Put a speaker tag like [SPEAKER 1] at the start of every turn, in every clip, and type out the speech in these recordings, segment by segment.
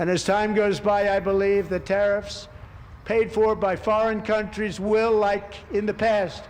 [SPEAKER 1] And as time goes by, I believe the tariffs paid for by foreign countries will, like in the past,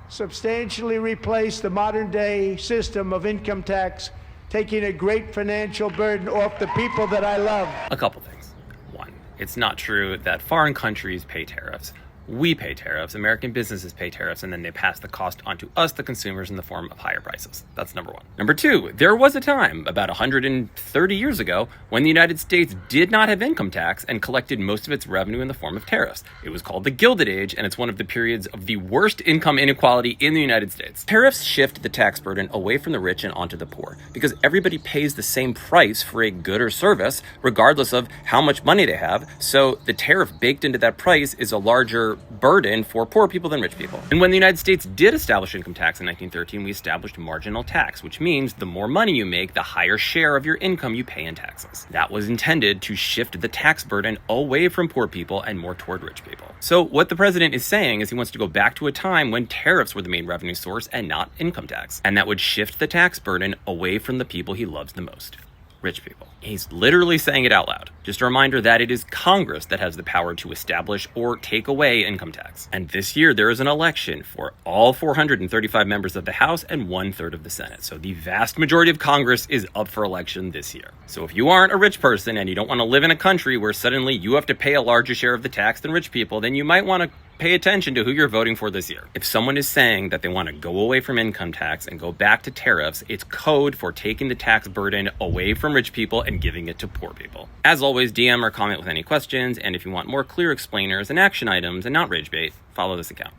[SPEAKER 1] substantially replace the modern-day system of income tax, taking a great financial burden off the people that I love.
[SPEAKER 2] A couple things. One, it's not true that foreign countries pay tariffs. We pay tariffs, American businesses pay tariffs, and then they pass the cost onto us, the consumers, in the form of higher prices. That's number one. Number two, there was a time, about 130 years ago, when the United States did not have income tax and collected most of its revenue in the form of tariffs. It was called the Gilded Age, and it's one of the periods of the worst income inequality in the United States. Tariffs shift the tax burden away from the rich and onto the poor, because everybody pays the same price for a good or service, regardless of how much money they have, so the tariff baked into that price is a larger burden for poor people than rich people. And when the United States did establish income tax in 1913, we established marginal tax, which means the more money you make, the higher share of your income you pay in taxes. That was intended to shift the tax burden away from poor people and more toward rich people. So what the president is saying is he wants to go back to a time when tariffs were the main revenue source and not income tax. And that would shift the tax burden away from the people he loves the most. Rich people. He's literally saying it out loud. Just a reminder that it is Congress that has the power to establish or take away income tax. And this year there is an election for all 435 members of the House and 1/3 of the Senate. So the vast majority of Congress is up for election this year. So if you aren't a rich person and you don't want to live in a country where suddenly you have to pay a larger share of the tax than rich people, then you might want to pay attention to who you're voting for this year. If someone is saying that they want to go away from income tax and go back to tariffs, it's code for taking the tax burden away from rich people and giving it to poor people. As always, DM or comment with any questions, and if you want more clear explainers and action items and not rage bait, follow this account.